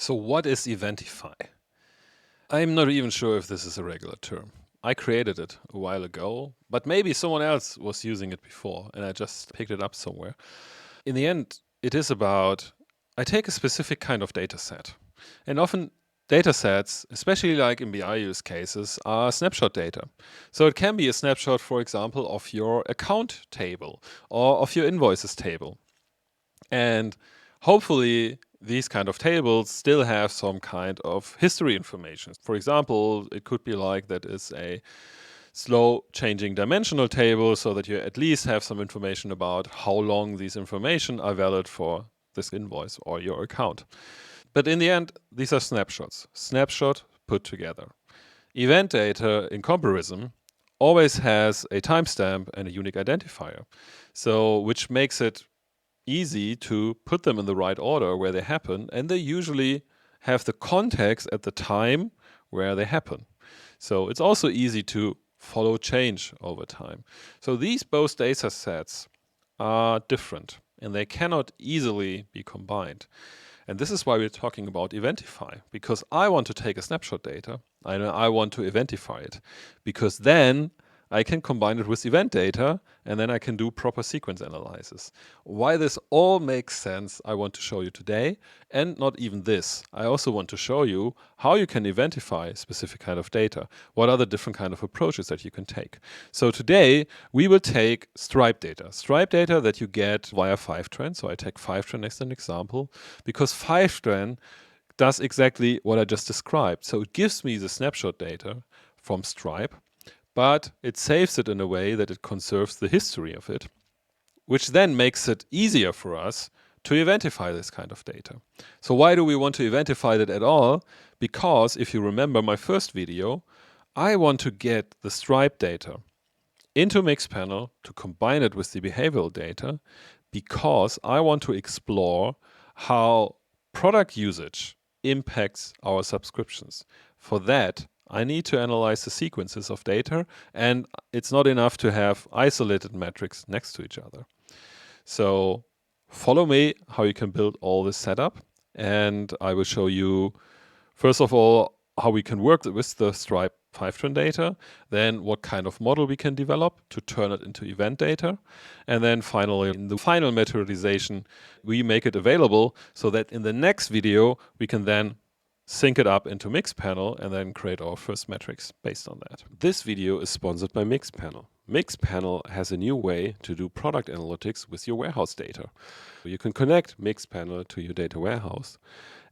So what is Eventify? I'm not even sure if this is a regular term. I created it a while ago, but maybe someone else was using it before and I just picked it up somewhere. In the end, it is about I take a specific kind of data set. And often data sets, especially like in BI use cases, are snapshot data. So it can be a snapshot, for example, of your account table or of your invoices table. And hopefully, these kind of tables still have some kind of history information. For example, it could be like that is a slow changing dimensional table so that you at least have some information about how long these information are valid for this invoice or your account. But in the end, these are snapshots. Snapshot put together. Event data in comparison always has a timestamp and a unique identifier. So which makes it easy to put them in the right order where they happen, and they usually have the context at the time where they happen. So it's also easy to follow change over time. So these both data sets are different and they cannot easily be combined. And this is why we're talking about Eventify, because I want to take a snapshot data and I want to eventify it, because then I can combine it with event data and then I can do proper sequence analysis. Why this all makes sense, I want to show you today. And not even this. I also want to show you how you can eventify specific kind of data. What are the different kind of approaches that you can take? So today we will take Stripe data. Stripe data that you get via Fivetran. So I take Fivetran as an example because Fivetran does exactly what I just described. So it gives me the snapshot data from Stripe, but it saves it in a way that it conserves the history of it, which then makes it easier for us to eventify this kind of data. So why do we want to eventify it at all? Because if you remember my first video, I want to get the Stripe data into Mixpanel to combine it with the behavioral data, because I want to explore how product usage impacts our subscriptions. For that, I need to analyze the sequences of data, and it's not enough to have isolated metrics next to each other. So follow me how you can build all this setup, and I will show you, first of all, how we can work with the Stripe Fivetran data, then what kind of model we can develop to turn it into event data, and then finally, in the final materialization, we make it available so that in the next video, we can then sync it up into Mixpanel and then create our first metrics based on that. This video is sponsored by Mixpanel. Mixpanel has a new way to do product analytics with your warehouse data. You can connect Mixpanel to your data warehouse,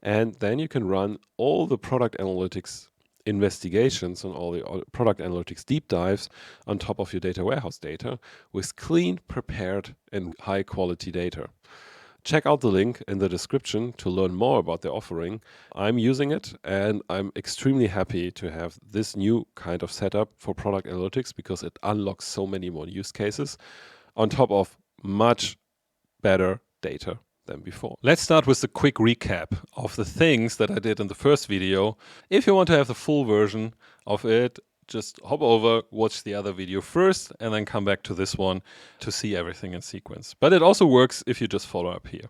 and then you can run all the product analytics investigations and all the product analytics deep dives on top of your data warehouse data with clean, prepared, and high quality data. Check out the link in the description to learn more about the offering. I'm using it and I'm extremely happy to have this new kind of setup for product analytics because it unlocks so many more use cases on top of much better data than before. Let's start with a quick recap of the things that I did in the first video. If you want to have the full version of it, just hop over, watch the other video first, and then come back to this one to see everything in sequence. But it also works if you just follow up here.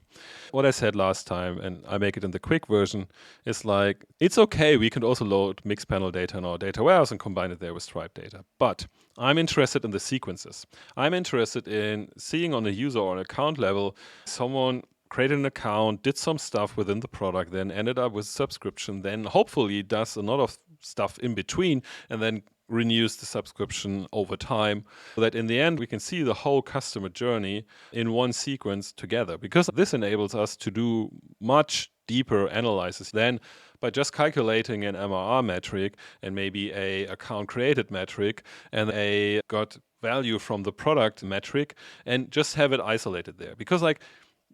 What I said last time, and I make it in the quick version, is like, it's okay, we can also load Mixpanel data in our data warehouse and combine it there with Stripe data. But I'm interested in the sequences. I'm interested in seeing on a user or an account level, someone created an account, did some stuff within the product, then ended up with subscription, then hopefully does a lot of stuff in between, and then renews the subscription over time, so that in the end we can see the whole customer journey in one sequence together. Because this enables us to do much deeper analysis than by just calculating an MRR metric and maybe a account created metric and a got value from the product metric and just have it isolated there. Because like,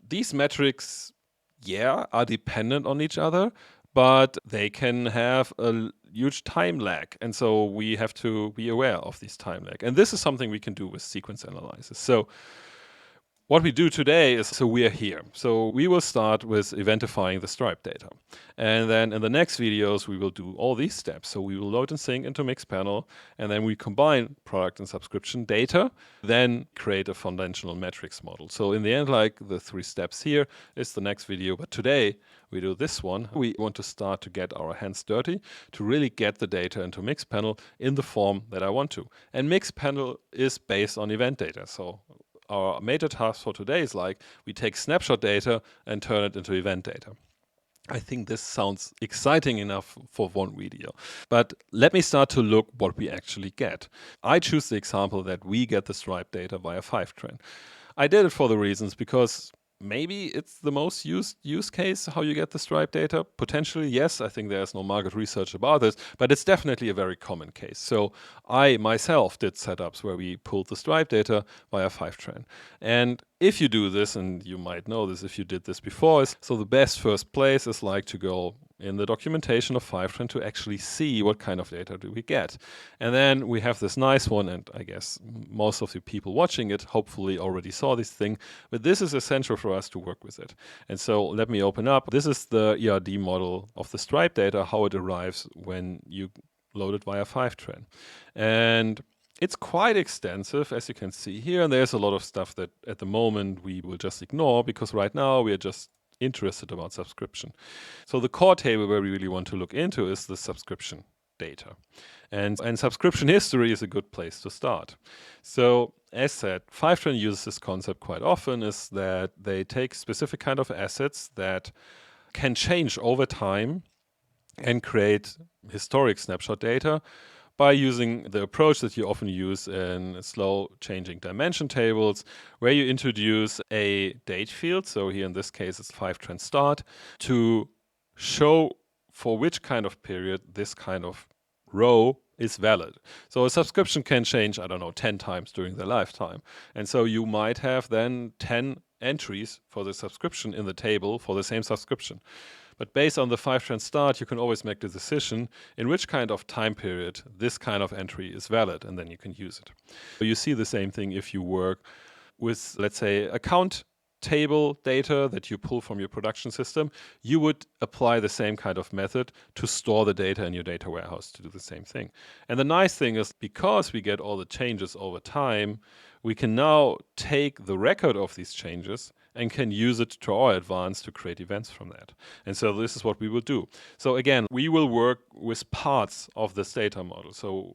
these metrics, yeah, are dependent on each other, but they can have a huge time lag. And so we have to be aware of this time lag. And this is something we can do with sequence analysis. So What we do today is, so we are here. So we will start with eventifying the Stripe data. And then in the next videos, we will do all these steps. So we will load and sync into Mixpanel, and then we combine product and subscription data, then create a foundational metrics model. So in the end, like the 3 steps here is the next video. But today we do this one. We want to start to get our hands dirty to really get the data into Mixpanel in the form that I want to. And Mixpanel is based on event data. So our major task for today is like we take snapshot data and turn it into event data. I think this sounds exciting enough for one video. But let me start to look what we actually get. I choose the example that we get the Stripe data via Fivetran. I did it for the reasons because maybe it's the most used use case how you get the Stripe data. Potentially, yes. I think there's no market research about this, but it's definitely a very common case. So I myself did setups where we pulled the Stripe data via Fivetran. And if you do this, and you might know this if you did this before, so the best first place is like to go in the documentation of Fivetran to actually see what kind of data do we get. And then we have this nice one, and I guess most of the people watching it hopefully already saw this thing, but this is essential for us to work with it. And so let me open up. This is the ERD model of the Stripe data, how it arrives when you load it via Fivetran. And it's quite extensive, as you can see here, and there's a lot of stuff that at the moment we will just ignore because right now we are just interested about subscription. So the core table where we really want to look into is the subscription data. And subscription history is a good place to start. So as said, Fivetran uses this concept quite often, is that they take specific kind of assets that can change over time and create historic snapshot data by using the approach that you often use in slow changing dimension tables, where you introduce a date field. So here in this case, it's Fivetran start, to show for which kind of period this kind of row is valid. So a subscription can change, I don't know, 10 times during their lifetime. And so you might have then 10 entries for the subscription in the table for the same subscription. But based on the Fivetran start, you can always make the decision in which kind of time period this kind of entry is valid, and then you can use it. So you see the same thing if you work with, let's say, account table data that you pull from your production system. You would apply the same kind of method to store the data in your data warehouse to do the same thing. And the nice thing is, because we get all the changes over time, we can now take the record of these changes and can use it to our advantage to create events from that. And so this is what we will do. So again, we will work with parts of this data model. So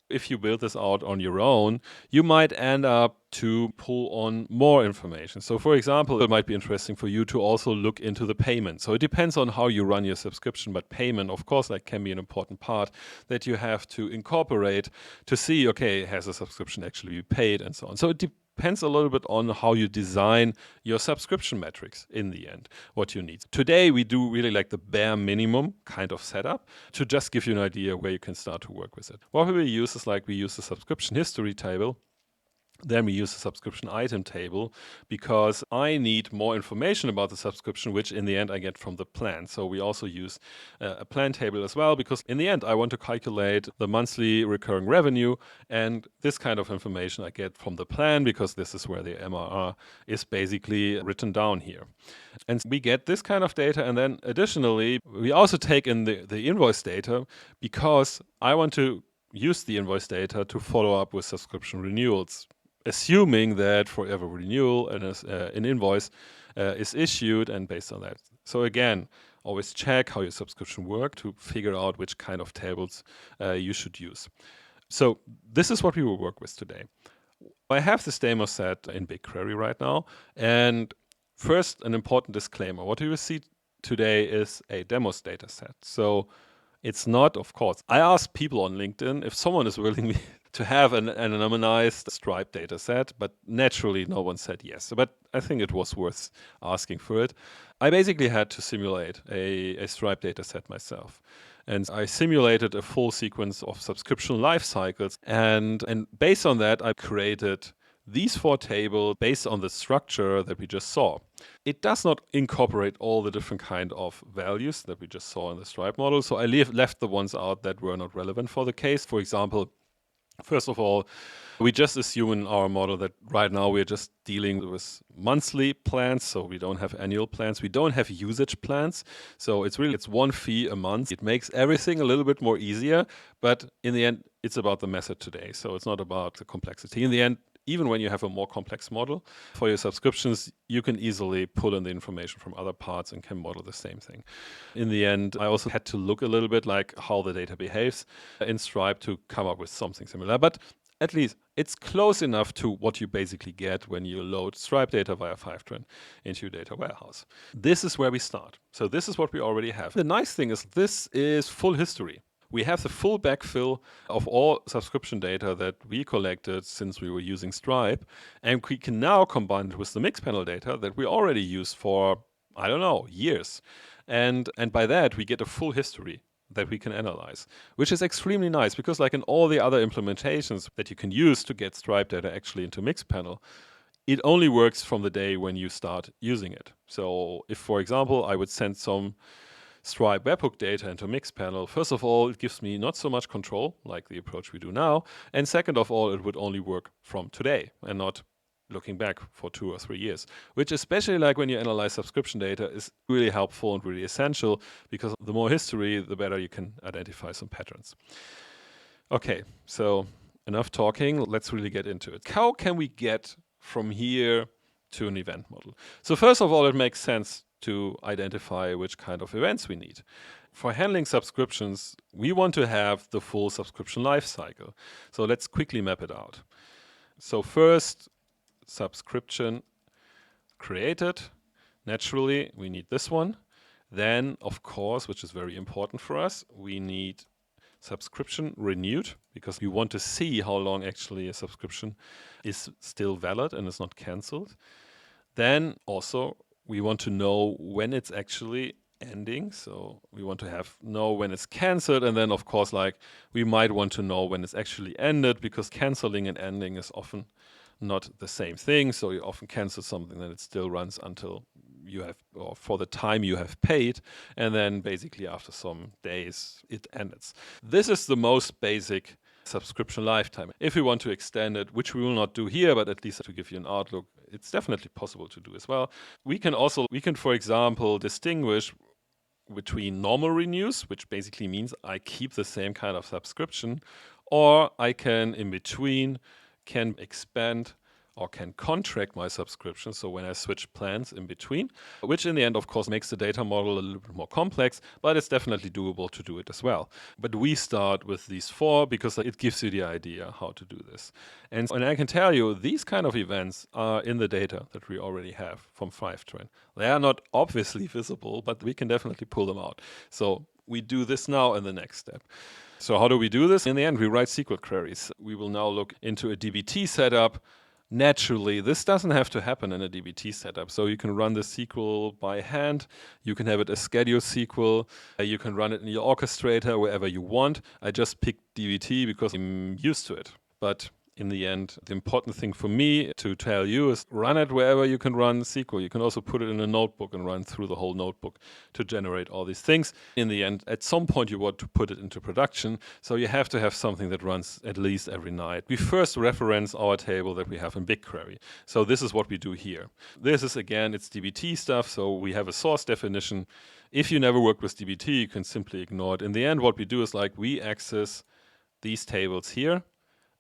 if you build this out on your own, you might end up to pull on more information. So for example, it might be interesting for you to also look into the payment. So it depends on how you run your subscription, but payment, of course, that can be an important part that you have to incorporate to see, okay, has a subscription actually been paid and so on. So it depends a little bit on how you design your subscription metrics in the end, what you need. Today, we do really like the bare minimum kind of setup to just give you an idea where you can start to work with it. What we will use is like we use the subscription history table. Then we use the subscription item table because I need more information about the subscription, which in the end I get from the plan. So we also use a plan table as well, because in the end I want to calculate the monthly recurring revenue, and this kind of information I get from the plan because this is where the MRR is basically written down here. And we get this kind of data, and then additionally we also take in the invoice data because I want to use the invoice data to follow up with subscription renewals, assuming that for every renewal an invoice is issued, and based on that. So again, always check how your subscription work to figure out which kind of tables you should use. So this is what we will work with today. I have this demo set in BigQuery right now, and first an important disclaimer. What you will see today is a demos data set. So it's not, of course. I asked people on LinkedIn if someone is willing to have an anonymized Stripe data set, but naturally no one said yes. But I think it was worth asking for it. I basically had to simulate a Stripe data set myself. And I simulated a full sequence of subscription life cycles. And based on that, I created these 4 tables based on the structure that we just saw. It does not incorporate all the different kind of values that we just saw in the Stripe model. So I left the ones out that were not relevant for the case. For example, First of all, we just assume in our model that right now we're just dealing with monthly plans, so we don't have annual plans. We don't have usage plans. So it's one fee a month. It makes everything a little bit more easier, but in the end, it's about the method today. So it's not about the complexity. In the end, even when you have a more complex model for your subscriptions, you can easily pull in the information from other parts and can model the same thing. In the end, I also had to look a little bit like how the data behaves in Stripe to come up with something similar. But at least it's close enough to what you basically get when you load Stripe data via Fivetran into your data warehouse. This is where we start. So this is what we already have. The nice thing is this is full history. We have the full backfill of all subscription data that we collected since we were using Stripe, and we can now combine it with the Mixpanel data that we already use for, I don't know, years. And by that, we get a full history that we can analyze, which is extremely nice because like in all the other implementations that you can use to get Stripe data actually into Mixpanel, it only works from the day when you start using it. So if, for example, I would send some Stripe webhook data into Mixpanel, first of all, it gives me not so much control like the approach we do now. And second of all, it would only work from today and not looking back for 2 or 3 years, which especially like when you analyze subscription data is really helpful and really essential because the more history, the better you can identify some patterns. Okay, so enough talking. Let's really get into it. How can we get from here to an event model? So first of all, it makes sense to identify which kind of events we need. For handling subscriptions, we want to have the full subscription lifecycle. So let's quickly map it out. So first, subscription created. Naturally, we need this one. Then, of course, which is very important for us, we need subscription renewed because we want to see how long actually a subscription is still valid and is not cancelled. Then also we want to know when it's actually ending. So we want to know when it's cancelled, and then of course like we might want to know when it's actually ended because cancelling and ending is often not the same thing. So you often cancel something and it still runs until you have, or for the time you have paid, and then basically after some days it ends. This is the most basic subscription lifetime. If we want to extend it, which we will not do here, but at least to give you an outlook, it's definitely possible to do as well. We can, for example, distinguish between normal renews, which basically means I keep the same kind of subscription, or I can, in between, can expand or can contract my subscription. So when I switch plans in between, which in the end, of course, makes the data model a little bit more complex, but it's definitely doable to do it as well. But we start with these 4 because it gives you the idea how to do this. And I can tell you, these kind of events are in the data that we already have from Fivetran. They are not obviously visible, but we can definitely pull them out. So we do this now in the next step. So how do we do this? In the end, we write SQL queries. We will now look into a DBT setup. Naturally, this doesn't have to happen in a DBT setup. So you can run the SQL by hand. You can have it as schedule SQL. You can run it in your orchestrator wherever you want. I just picked DBT because I'm used to it. But in the end, the important thing for me to tell you is run it wherever you can run SQL. You can also put it in a notebook and run through the whole notebook to generate all these things. In the end, at some point, you want to put it into production. So you have to have something that runs at least every night. We first reference our table that we have in BigQuery. So this is what we do here. This is, again, it's DBT stuff. So we have a source definition. If you never work with DBT, you can simply ignore it. In the end, what we do is like we access these tables here,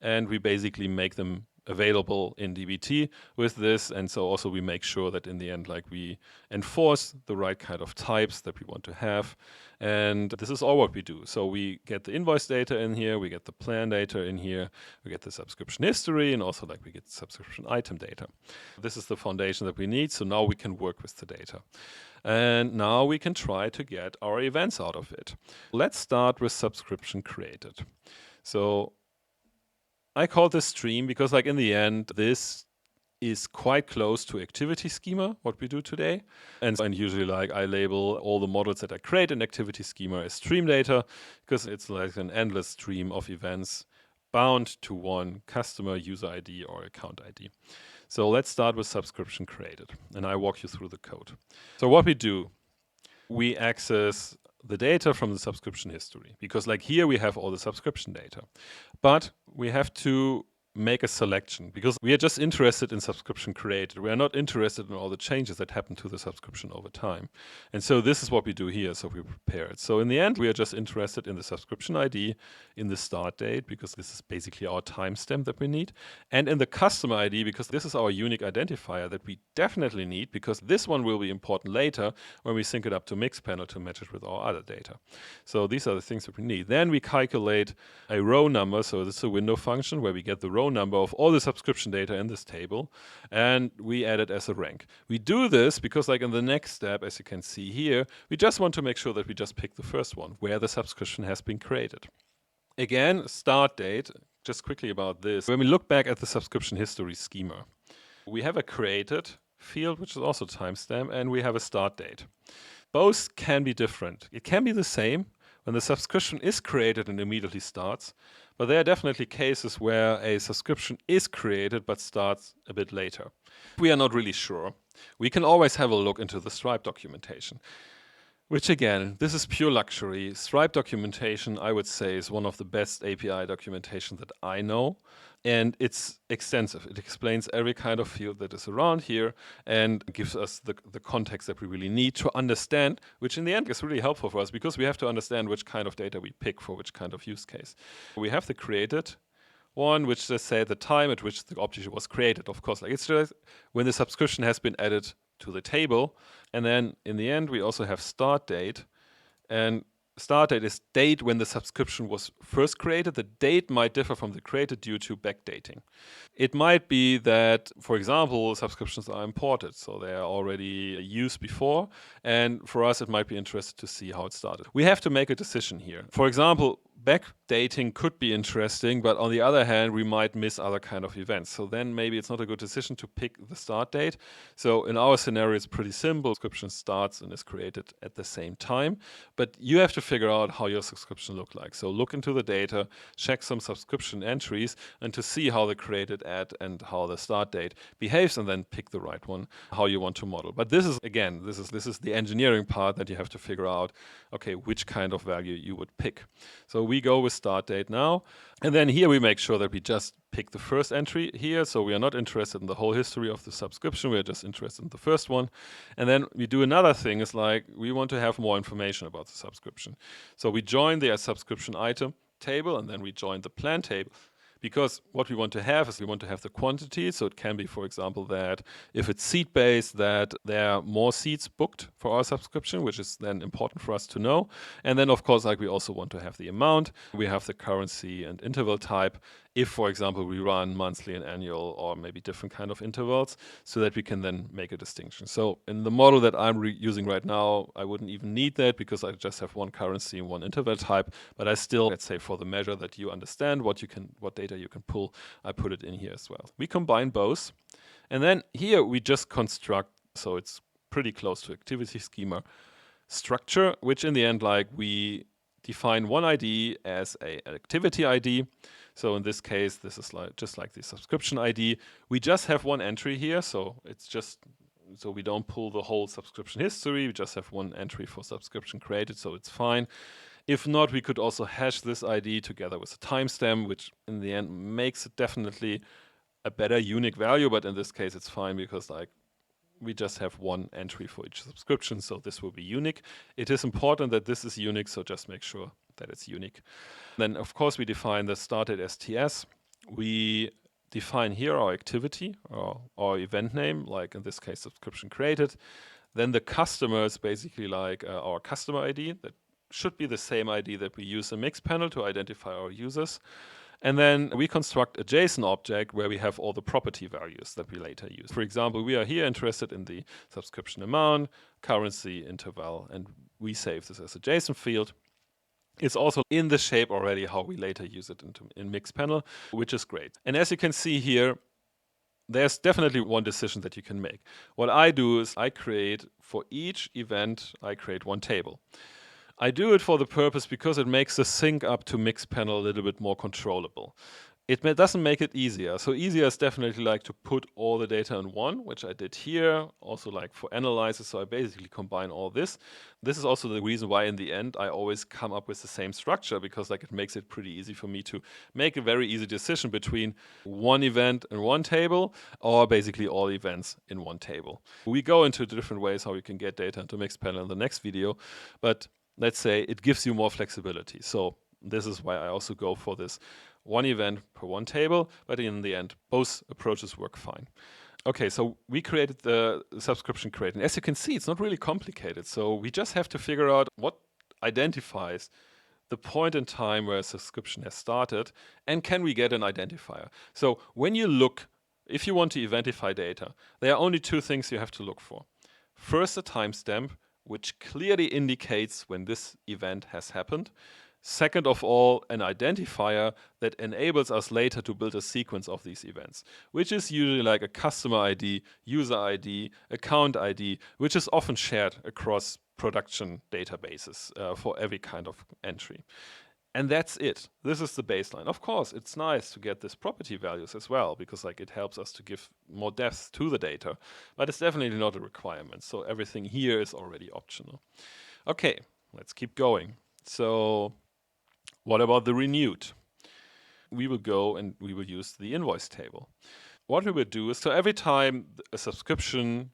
and we basically make them available in DBT with this. And so also we make sure that in the end, like we enforce the right kind of types that we want to have. And this is all what we do. So we get the invoice data in here, we get the plan data in here, we get the subscription history, and also like we get subscription item data. This is the foundation that we need. So now we can work with the data. And now we can try to get our events out of it. Let's start with subscription created. So I call this stream because like in the end, this is quite close to activity schema, what we do today. And usually like I label all the models that I create in activity schema as stream data because it's like an endless stream of events bound to one customer user ID or account ID. So let's start with subscription created and I walk you through the code. So what we do, we access the data from the subscription history, because like here we have all the subscription data, but we have to make a selection because we are just interested in subscription created. We are not interested in all the changes that happen to the subscription over time. And so this is what we do here. So we prepare it. So in the end, we are just interested in the subscription ID, in the start date, because this is basically our timestamp that we need, and in the customer ID, because this is our unique identifier that we definitely need, because this one will be important later when we sync it up to Mixpanel to match it with our other data. So these are the things that we need. Then we calculate a row number. So this is a window function where we get the row number of all the subscription data in this table, and we add it as a rank. We do this because like in the next step, as you can see here, we just want to make sure that we just pick the first one where the subscription has been created. Again, start date, just quickly about this. When we look back at the subscription history schema, we have a created field, which is also timestamp, and we have a start date. Both can be different. It can be the same when the subscription is created and immediately starts, but there are definitely cases where a subscription is created but starts a bit later. We are not really sure. We can always have a look into the Stripe documentation, which again, this is pure luxury. Stripe documentation, I would say, is one of the best API documentation that I know. And it's extensive. It explains every kind of field that is around here and gives us the context that we really need to understand, which in the end is really helpful for us because we have to understand which kind of data we pick for which kind of use case. We have the created one, which just say the time at which the object was created. Of course, like it's just when the subscription has been added to the table. And then in the end, we also have start date. And start date is date when the subscription was first created. The date might differ from the created due to backdating. It might be that, for example, subscriptions are imported, so they are already used before. And for us, it might be interesting to see how it started. We have to make a decision here. For example, backdating could be interesting, but on the other hand, we might miss other kind of events. So then maybe it's not a good decision to pick the start date. So in our scenario, it's pretty simple. Subscription starts and is created at the same time, but you have to figure out how your subscription look like. So look into the data, check some subscription entries, and to see how the created ad and how the start date behaves, and then pick the right one, how you want to model. But this is, again, this is the engineering part that you have to figure out, okay, which kind of value you would pick. So we go with start date now, and then here we make sure that we just pick the first entry here. So we are not interested in the whole history of the subscription. We are just interested in the first one. And then we do another thing is like we want to have more information about the subscription. So we join the subscription item table, and then we join the plan table. Because what we want to have is we want to have the quantity. So it can be, for example, that if it's seat-based, that there are more seats booked for our subscription, which is then important for us to know. And then, of course, like we also want to have the amount. We have the currency and interval type. If, for example, we run monthly and annual or maybe different kind of intervals, so that we can then make a distinction. So in the model that I'm using right now, I wouldn't even need that because I just have one currency and one interval type. But I still, let's say for the measure that you understand what data you can pull, I put it in here as well. We combine both. And then here we just construct, so it's pretty close to activity schema structure, which in the end, like we define one ID as an activity ID. So in this case, this is just like the subscription ID. We just have one entry here, so it's just, so we don't pull the whole subscription history. We just have one entry for subscription created, so it's fine. If not, we could also hash this ID together with a timestamp, which in the end makes it definitely a better unique value, but in this case it's fine because like we just have one entry for each subscription, so this will be unique. It is important that this is unique, so just make sure that it's unique. Then, of course, we define the started STS. We define here our activity, or our event name, like in this case, subscription created. Then the customer is basically like our customer ID. That should be the same ID that we use in Mixpanel to identify our users. And then we construct a JSON object where we have all the property values that we later use. For example, we are here interested in the subscription amount, currency, interval, and we save this as a JSON field. It's also in the shape already how we later use it in Mixpanel, which is great. And as you can see here, there's definitely one decision that you can make. What I do is I create, for each event, I create one table. I do it for the purpose because it makes the sync up to Mixpanel a little bit more controllable. doesn't make it easier. So easier is definitely like to put all the data in one, which I did here, also like for analysis. So I basically combine all this. This is also the reason why in the end I always come up with the same structure, because like it makes it pretty easy for me to make a very easy decision between one event in one table or basically all events in one table. We go into different ways how you can get data into Mixpanel in the next video, but let's say it gives you more flexibility. So this is why I also go for this one event per one table, but in the end, both approaches work fine. Okay, so we created the subscription crate. And as you can see, it's not really complicated. So we just have to figure out what identifies the point in time where a subscription has started, and can we get an identifier? So when you look, if you want to Eventify data, there are only two things you have to look for. First, a timestamp, which clearly indicates when this event has happened. Second of all, an identifier that enables us later to build a sequence of these events, which is usually like a customer ID, user ID, account ID, which is often shared across production databases for every kind of entry. And that's it. This is the baseline. Of course, it's nice to get these property values as well, because like it helps us to give more depth to the data, but it's definitely not a requirement. So everything here is already optional. Okay, let's keep going. So what about the renewed? We will go and we will use the invoice table. What we will do is, so every time a subscription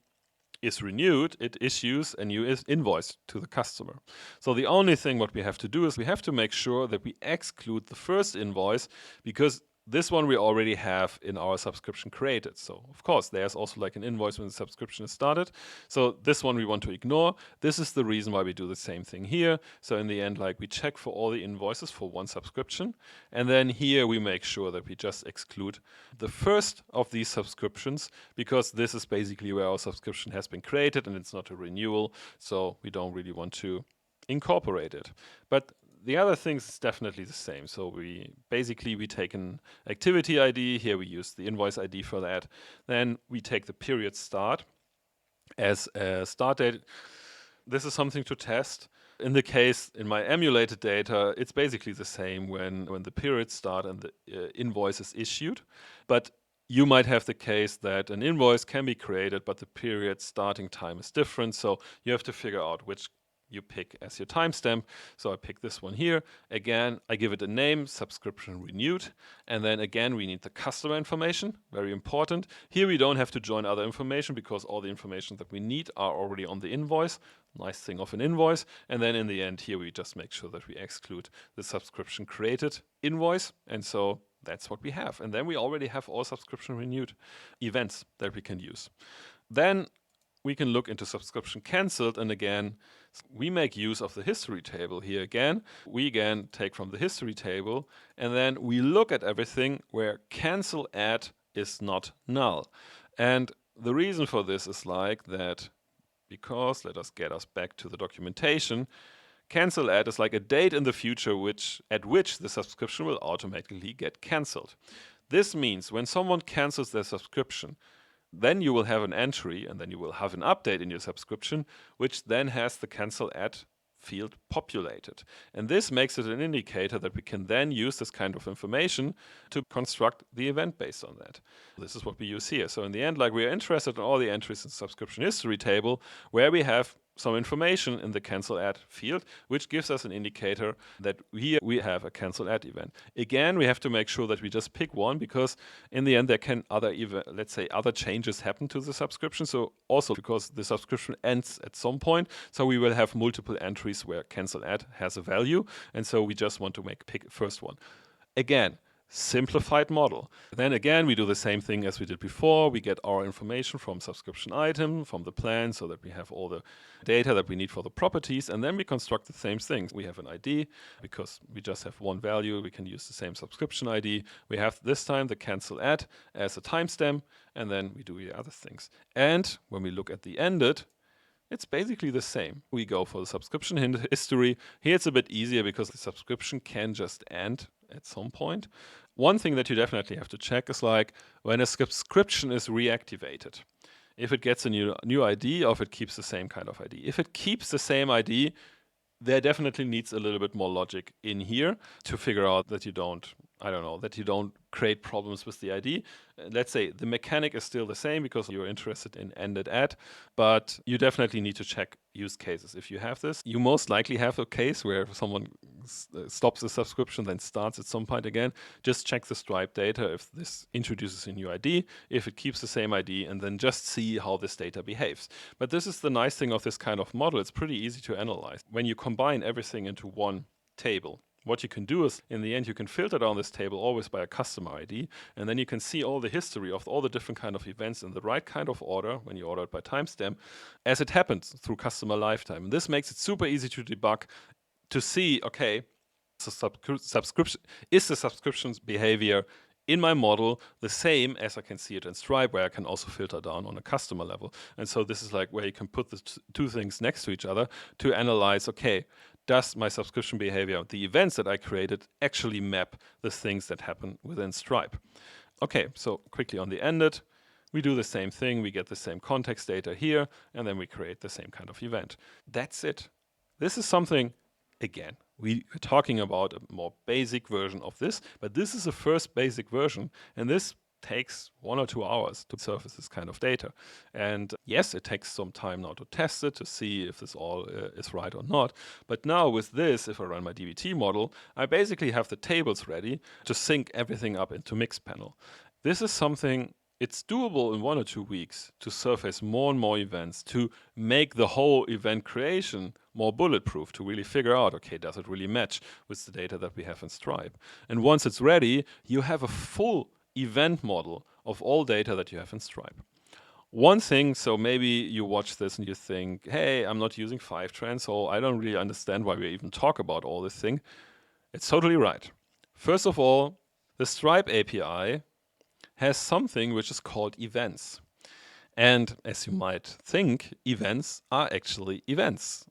is renewed, it issues a new invoice to the customer. So the only thing what we have to do is we have to make sure that we exclude the first invoice, because this one we already have in our subscription created. So of course there's also like an invoice when the subscription is started. So this one we want to ignore. This is the reason why we do the same thing here. So in the end, like we check for all the invoices for one subscription. And then here we make sure that we just exclude the first of these subscriptions, because this is basically where our subscription has been created and it's not a renewal. So we don't really want to incorporate it. But the other things is definitely the same. So we take an activity ID. Here we use the invoice ID for that. Then we take the period start as a start date. This is something to test. In the case, in my emulated data, it's basically the same when the period start and the invoice is issued. But you might have the case that an invoice can be created, but the period starting time is different. So you have to figure out which you pick as your timestamp. So I pick this one here. Again, I give it a name, subscription renewed. And then again, we need the customer information, very important. Here we don't have to join other information, because all the information that we need are already on the invoice. Nice thing of an invoice. And then in the end here, we just make sure that we exclude the subscription created invoice. And so that's what we have. And then we already have all subscription renewed events that we can use. Then we can look into subscription cancelled, and again, we make use of the history table here again. We again take from the history table, and then we look at everything where cancel at is not null. And the reason for this is like that, because let us get us back to the documentation. Cancel at is like a date in the future at which the subscription will automatically get cancelled. This means when someone cancels their subscription, then you will have an entry, and then you will have an update in your subscription, which then has the cancel at field populated. And this makes it an indicator that we can then use this kind of information to construct the event based on that. This is what we use here. So in the end, like we are interested in all the entries in the subscription history table, where we have some information in the cancel at field, which gives us an indicator that here we have a cancel at event. Again, we have to make sure that we just pick one, because in the end there can other changes happen to the subscription. So also because the subscription ends at some point, so we will have multiple entries where cancel at has a value, and so we just want to pick first one. Again, simplified model. Then again, we do the same thing as we did before. We get our information from subscription item, from the plan, so that we have all the data that we need for the properties, and then we construct the same things. We have an ID, because we just have one value, we can use the same subscription ID. We have this time the cancel at as a timestamp, and then we do the other things. And when we look at the ended, it's basically the same. We go for the subscription history. Here it's a bit easier, because the subscription can just end at some point. One thing that you definitely have to check is like when a subscription is reactivated. If it gets a new ID, or if it keeps the same kind of ID. If it keeps the same ID, there definitely needs a little bit more logic in here to figure out that you don't, that you don't create problems with the ID. Let's say the mechanic is still the same because you're interested in ended at, but you definitely need to check use cases. If you have this, you most likely have a case where someone stops a subscription, then starts at some point again. Just check the Stripe data if this introduces a new ID, if it keeps the same ID, and then just see how this data behaves. But this is the nice thing of this kind of model. It's pretty easy to analyze. When you combine everything into one table, what you can do is, in the end, you can filter down this table always by a customer ID, and then you can see all the history of all the different kind of events in the right kind of order when you order it by timestamp as it happens through customer lifetime. And this makes it super easy to debug, to see, okay, subscription is the subscriptions behavior in my model the same as I can see it in Stripe, where I can also filter down on a customer level. And so this is like where you can put the two things next to each other to analyze, okay, does my subscription behavior, the events that I created, actually map the things that happen within Stripe? Okay, so quickly on the ended, we do the same thing. We get the same context data here, and then we create the same kind of event. That's it. This is something, again, we are talking about a more basic version of this, but this is the first basic version, and this takes 1 or 2 hours to surface this kind of data. And yes, it takes some time now to test it, to see if this all is right or not. But now with this, if I run my DBT model, I basically have the tables ready to sync everything up into Mixpanel. This is something, it's doable in 1 or 2 weeks to surface more and more events, to make the whole event creation more bulletproof, to really figure out, okay, does it really match with the data that we have in Stripe? And once it's ready, you have a full event model of all data that you have in Stripe. One thing, so maybe you watch this and you think, hey, I'm not using Fivetran, so I don't really understand why we even talk about all this thing. It's totally right. First of all, the Stripe API has something which is called events. And as you might think, events are actually events.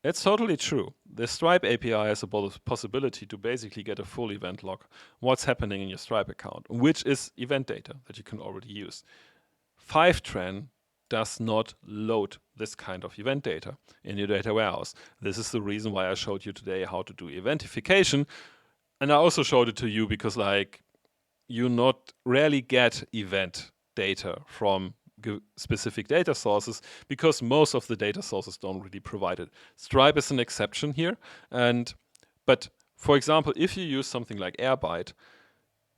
It's totally true. The Stripe API has a possibility to basically get a full event log, what's happening in your Stripe account, which is event data that you can already use. Fivetran does not load this kind of event data in your data warehouse. This is the reason why I showed you today how to do Eventification. And I also showed it to you because you not rarely get event data from specific data sources because most of the data sources don't really provide it. Stripe is an exception here. But for example, if you use something like Airbyte,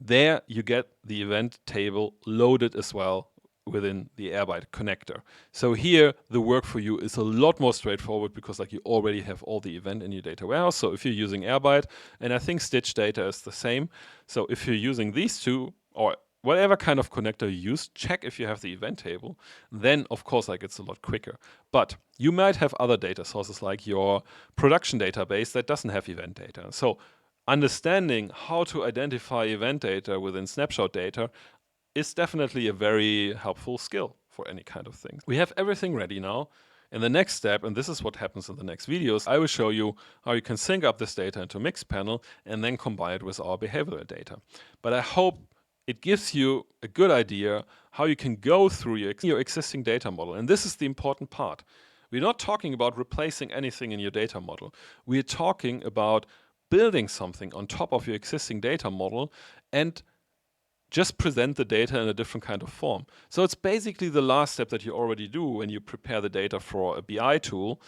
there you get the event table loaded as well within the Airbyte connector. So here the work for you is a lot more straightforward because you already have all the event in your data warehouse. So if you're using Airbyte, and I think Stitch data is the same. So if you're using these two, or whatever kind of connector you use, check if you have the event table. Then, of course, it's a lot quicker. But you might have other data sources like your production database that doesn't have event data. So understanding how to identify event data within Snapshot data is definitely a very helpful skill for any kind of thing. We have everything ready now. In the next step, and this is what happens in the next videos, I will show you how you can sync up this data into Mixpanel and then combine it with our behavioral data. But I hope it gives you a good idea how you can go through your existing data model. And this is the important part. We're not talking about replacing anything in your data model. We're talking about building something on top of your existing data model and just present the data in a different kind of form. So it's basically the last step that you already do when you prepare the data for a BI tool.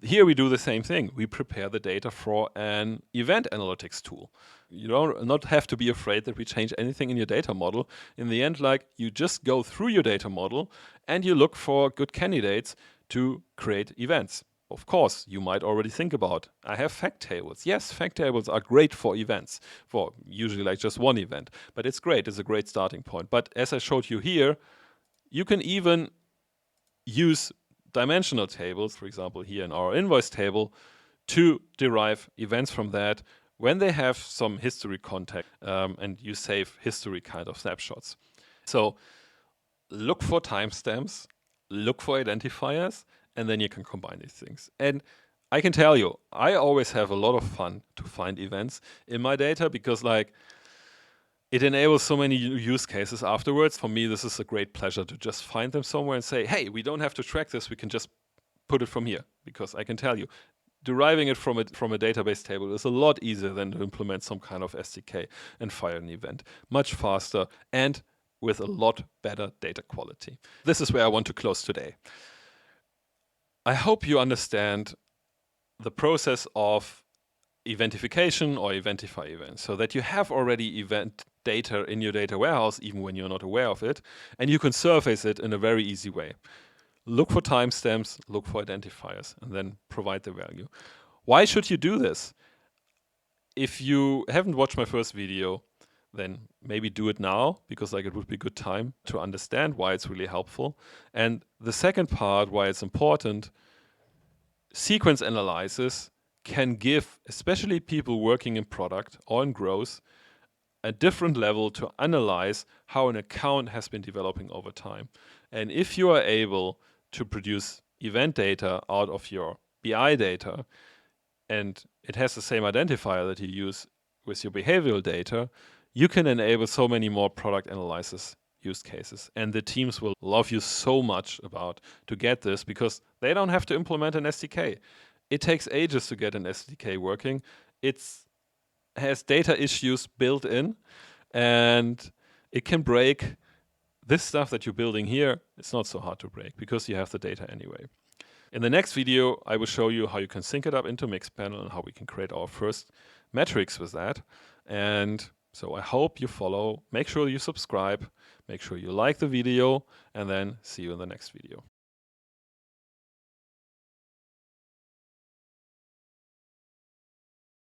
Here we do the same thing. We prepare the data for an event analytics tool. You don't not have to be afraid that we change anything in your data model. In the end, you just go through your data model and you look for good candidates to create events. Of course, you might already think about, I have fact tables. Yes, fact tables are great for events, for usually just one event. But it's great, it's a great starting point. But as I showed you here, you can even use dimensional tables, for example, here in our invoice table, to derive events from that when they have some history context, and you save history kind of snapshots. So look for timestamps, look for identifiers, and then you can combine these things. And I can tell you, I always have a lot of fun to find events in my data because it enables so many use cases afterwards. For me, this is a great pleasure to just find them somewhere and say, hey, we don't have to track this. We can just put it from here. Because I can tell you, deriving it from a database table is a lot easier than to implement some kind of SDK and fire an event. Much faster and with a lot better data quality. This is where I want to close today. I hope you understand the process of Eventification or Eventify events, so that you have already event data in your data warehouse even when you're not aware of it, and you can surface it in a very easy way. Look for timestamps, look for identifiers, and then provide the value. Why should you do this? If you haven't watched my first video, then maybe do it now, because it would be a good time to understand why it's really helpful. And the second part, why it's important, sequence analysis can give, especially people working in product or in growth, a different level to analyze how an account has been developing over time. And if you are able to produce event data out of your BI data, and it has the same identifier that you use with your behavioral data, you can enable so many more product analysis use cases. And the teams will love you so much to get this, because they don't have to implement an SDK. It takes ages to get an SDK working. It has data issues built in, and it can break. This stuff that you're building here, it's not so hard to break because you have the data anyway. In the next video, I will show you how you can sync it up into Mixpanel and how we can create our first metrics with that. And so I hope you follow. Make sure you subscribe. Make sure you like the video, and then see you in the next video.